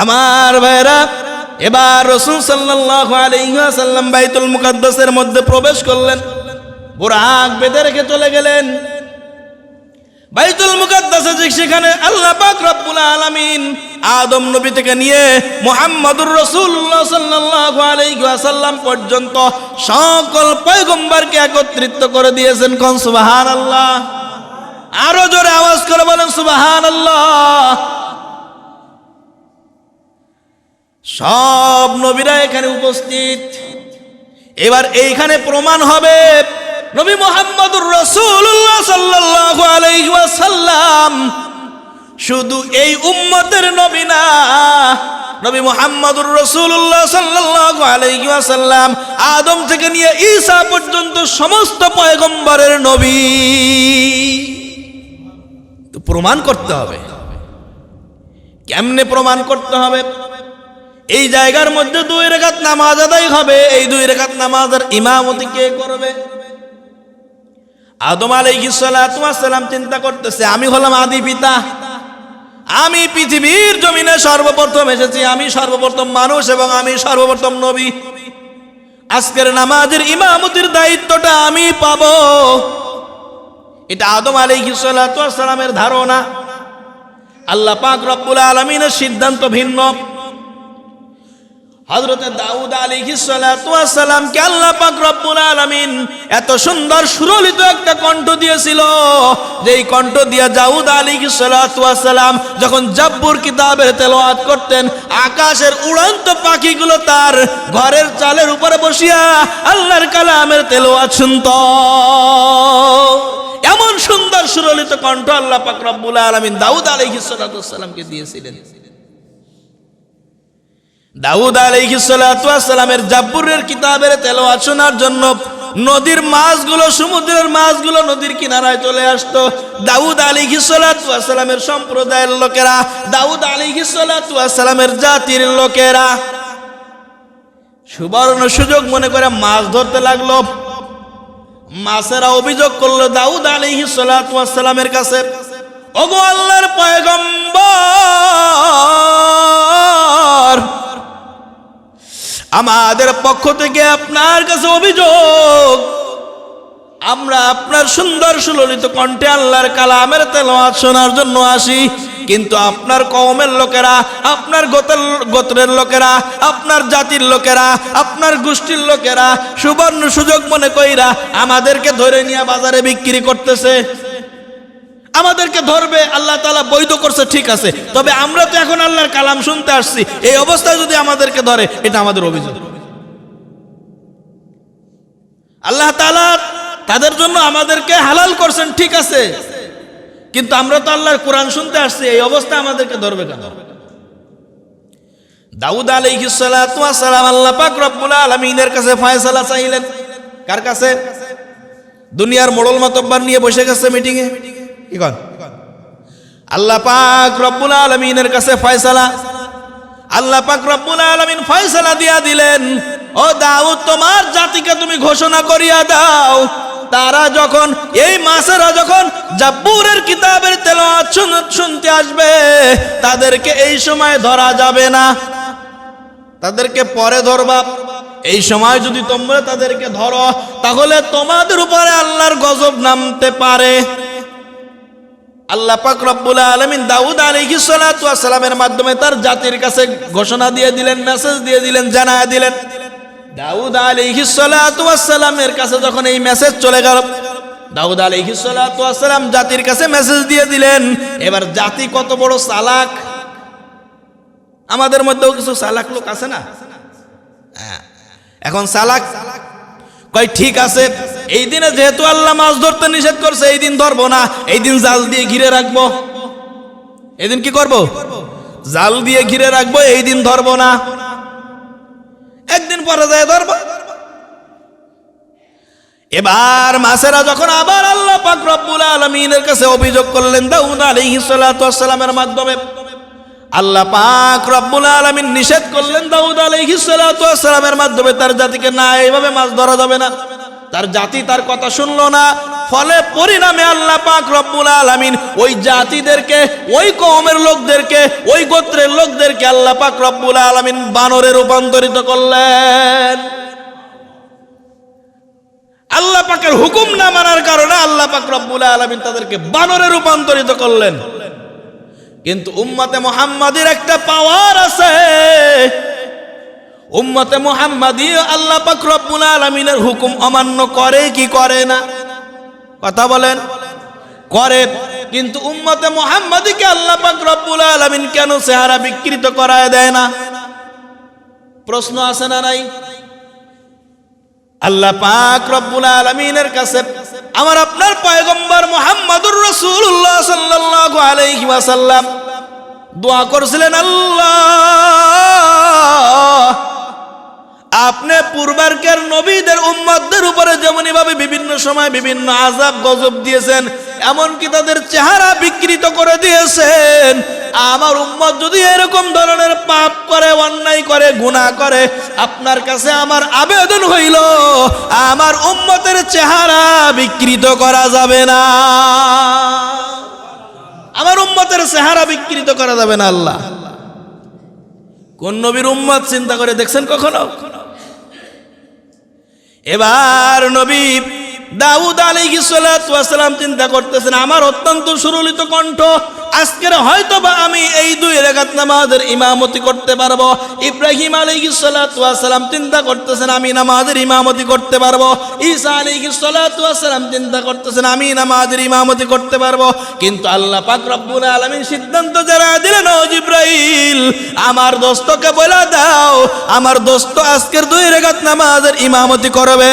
আমার ভাইরা, এবার রাসূল সাল্লাল্লাহু আলাইহি ওয়াসাল্লাম বাইতুল মুকাদ্দাসের মধ্যে প্রবেশ করলেন, বুরাক বেঁধে রেখে চলে গেলেন বাইতুল মুকাদ্দাসে। সেখানে আল্লাহ পাক রব্বুল আলামিন আদম নবী থেকে নিয়ে মুহাম্মদুর রাসূলুল্লাহ সাল্লাল্লাহু আলাইহি ওয়াসাল্লাম পর্যন্ত সকল পয়গম্বরকে একত্রিত করে দিয়েছেন। কোন সুবহানাল্লাহ! আরো জোরে আওয়াজ করে বলেন সুবহানাল্লাহ। সব নবীরা এখানে উপস্থিত। এবার এইখানে প্রমাণ হবে নবী মুহাম্মদুর রাসূলুল্লাহ সাল্লাল্লাহু আলাইহি ওয়াসাল্লাম শুধু এই উম্মতের নবী না, নবী মুহাম্মদুর রাসূলুল্লাহ সাল্লাল্লাহু আলাইহি ওয়াসাল্লাম আদম থেকে নিয়ে ঈসা পর্যন্ত সমস্ত পয়গম্বরের নবী। তো প্রমাণ করতে হবে। কেমনে প্রমাণ করতে হবে? এই জায়গার মধ্যে 2 রাকাত নামাজ আদায় হবে। এই 2 রাকাত নামাজের ইমামতি কে করবে? আদম আলাইহিস সালাতু ওয়াস সালাম চিন্তা করতেছে, আমি হলাম আদি পিতা, আমি পৃথিবীর জমিনে সর্বপ্রথম এসেছি, আমি সর্বপ্রথম মানুষ এবং আমি সর্বপ্রথম নবী। আজকের নামাজের ইমামতির দায়িত্বটা আমি পাবো। এটা আদম আলাইহিস সালাতু ওয়াস সালামের ধারণা। আল্লাহ পাক রব্বুল আলামিনের সিদ্ধান্ত ভিন্ন। হযরত দাউদ আলাইহিস সালাতু ওয়াস সালামকে আল্লাহ পাক রব্বুল আলামিন এত সুন্দর সুরলিত একটা কণ্ঠ দিয়েছিল, যেই কণ্ঠ দিয়া দাউদ আলাইহিস সালাতু ওয়াস সালাম যখন জাব্বুর কিতাবের তেলাওয়াত করতেন, আকাশের উড়ন্ত পাখিগুলো তার ঘরের চালের উপরে বসিয়া আল্লাহর কালামের তেলাওয়াত শুনত। এমন সুন্দর সুরলিত কণ্ঠ আল্লাহ পাক রব্বুল আলামিন দাউদ আলাইহিস সালাতু ওয়াস সালামকে দিয়েছিলেন। দাউদ আলাইহিস সালাতু ওয়াস সালামের জাব্বুরের কিতাবের তেলাওয়াত শোনার জন্য নদীর মাছগুলো, সমুদ্রের মাছগুলো নদীর কিনারায় চলে আসতো। দাউদ আলাইহিস সালাতু ওয়াস সালামের সম্প্রদায়ের লোকেরা, দাউদ আলাইহিস সালাতু ওয়াস সালামের জাতির লোকেরা সুবর্ণ সুযোগ মনে করে মাছ ধরতে লাগলো। মাছেরা অভিযোগ করলো দাউদ আলাইহিস সালাতু ওয়াস সালামের কাছে, ওগো আল্লাহর পয়গম্বর, আমাদের পক্ষ থেকে আপনার কাছে অভিযোগ, আমরা আপনার সুন্দর সুললিত কণ্ঠে আল্লাহর কালামের তেলাওয়াত শোনার জন্য আসি, কিন্তু আপনার কওমের লোকেরা, আপনার গোত্রের লোকেরা, আপনার জাতির লোকেরা, আপনার গোষ্ঠীর লোকেরা সুবর্ণ সুযোগ মনে কইরা আমাদেরকে ধরে নিয়ে বাজারে বিক্রি করতেছে। আমাদেরকে ধরবে, আল্লাহ তাআলা বৈধ করছে, ঠিক আছে, তবে আমরা তো এখন আল্লাহর কালাম শুনতে আসছি, এই অবস্থায় যদি আমাদেরকে ধরে, এটা আমাদের অভিযোগ। আল্লাহ তাআলা তাদের জন্য আমাদেরকে হালাল করছেন, ঠিক আছে, কিন্তু আমরা তো আল্লাহর কোরআন শুনতে আসছি, এই অবস্থায় আমাদেরকে ধরবে কেন? দাউদ আলাইহিস সালাতু ওয়াস সালাম আল্লাহ পাক রব্বুল আলামিনের কাছে ফয়সালা চাইলেন। কার কাছে? দুনিয়ার মোড়ল মাতব্বর নিয়ে বসে গেছে মিটিংয়ে, কি কন? আল্লাহ পাক রব্বুল আলামিনের কাছে ফয়সালা। আল্লাহ পাক রব্বুল আলামিন ফয়সালা দিয়া দিলেন, ও দাউদ, তোমার জাতিকে তুমি ঘোষণা করিয়া দাও, তারা যখন, এই মাছেরা যখন জাব্বুরের কিতাবের তেলাওয়াত শুনতে আসবে, তাদেরকে এই সময় ধরা যাবে না, তাদেরকে পরে ধরবা। এই সময় যদি তোমরা তাদেরকে ধরো, তাহলে তোমাদের উপরে আল্লাহর গজব নামতে পারে। আল্লাহ পাক রব্বুল আলামিন দাউদ আলাইহিস সালাতু ওয়াস সালামের মাধ্যমে তার জাতির কাছে ঘোষণা দিয়ে দিলেন, মেসেজ দিয়ে দিলেন, জানায়া দিলেন। দাউদ আলাইহিস সালাতু ওয়াস সালামের কাছে যখন এই মেসেজ চলে গেল, দাউদ আলাইহিস সালাতু ওয়াস সালাম জাতির কাছে মেসেজ দিয়ে দিলেন। এবার জাতি কত বড় চালাক! আমাদের মধ্যেও কিছু চালাক লোক আছে না? এখন চালাক কই, ঠিক আছে, এই দিনে যেহেতু আল্লাহ মাছ ধরতে নিষেধ করছে, এই দিন ধরবো না, এই দিন জাল দিয়ে ঘিরে রাখবো। এই দিন কি করব? জাল দিয়ে ঘিরে রাখবো, এই দিন ধরবো না, একদিন পরে যায় ধরবো। এবার মাছেরা যখন আবার আল্লাহ পাক রব্বুল আলামিনের কাছে অভিযোগ করলেন দাউদ আলাইহিস সালাতু ওয়াস সালামের মাধ্যমে, আল্লাহ পাক রব্বুল আলামিন নিষেধ করলেন দাউদ আলাইহিস সালাতু ওয়াস সালামের মাধ্যমে তার জাতিকে, না, এইভাবে মাছ ধরা যাবে না, তার জাতি তার কথা শুনলো না, ফলে পরিণামে আল্লাহ পাক রব্বুল আলামিন ওই জাতিদেরকে, ওই কওমের লোকদেরকে, ওই গোত্রের লোকদেরকে আল্লাহ পাক রব্বুল আলামিন বানরে রূপান্তরিত করলেন। আল্লাহ পাকের হুকুম না মানার কারণে আল্লাহ পাক রব্বুল আলামিন তাদেরকে বানরে রূপান্তরিত করলেন। কিন্তু উম্মতে মুহাম্মাদির একটা পাওয়ার আছে, উম্মতে মুহাম্মাদি আল্লাহ পাক রব্বুল আলামিনের হুকুম অমান্য করে কি করে না? কথা বলেন, করে। কিন্তু উম্মতে মুহাম্মাদিকে আল্লাহ পাক রব্বুল আলামিন কেন চেহারা বিকৃত করায় দেয় না? প্রশ্ন আছে না নাই? আল্লাহ পাক রব্বুল আলামিনের কাছে আমার আপনার পয়গম্বর মুহাম্মদুর রাসূলুল্লাহ সাল্লাল্লাহু আলাইহি ওয়াসাল্লাম দোয়া করেছিলেন, আল্লাহ আপনি পূর্বারকার নবীদের উম্মতদের উপরে যেমনি ভাবে বিভিন্ন সময় বিভিন্ন আযাব গজব দিয়েছেন, এমনকি তাদের চেহারা বিকৃত করে দিয়েছেন, আমার উম্মত যদি এরকম ধরনের পাপ করে, অন্যায় করে, গুনাহ করে, আপনার কাছে আমার আবেদন হইল আমার উম্মতের চেহারা বিকৃত করা যাবে না, আমার উম্মতের চেহারা বিকৃত করা যাবে না। আল্লাহ কোন নবীর উম্মত চিন্তা করে দেখছেন কখনো? এবার নবী দাউদ আলাইহিস সালাতু ওয়াস সালাম চিন্তা করতেছেন, আমার অত্যন্ত সুরলিত কণ্ঠ, আজকের হয়তো বা আমি এই 2 রাকাত নামাজের ইমামতি করতে পারবো। ইব্রাহিম আলাইহিস সালাতু ওয়াস সালাম চিন্তা করতেছেন আমি নামাজের ইমামতি করতে পারবো। ঈসা আলাইহিস সালাতু ওয়াস সালাম চিন্তা করতেছেন আমি নামাজের ইমামতি করতে পারবো। কিন্তু আল্লাহ পাক রব্বুল আলামিন সিদ্ধান্ত জানা দিলেন, ও জিবরাইল আমার দোস্তকে বলে দাও আমার দোস্ত আজকের 2 রাকাত নামাজের ইমামতি করবে।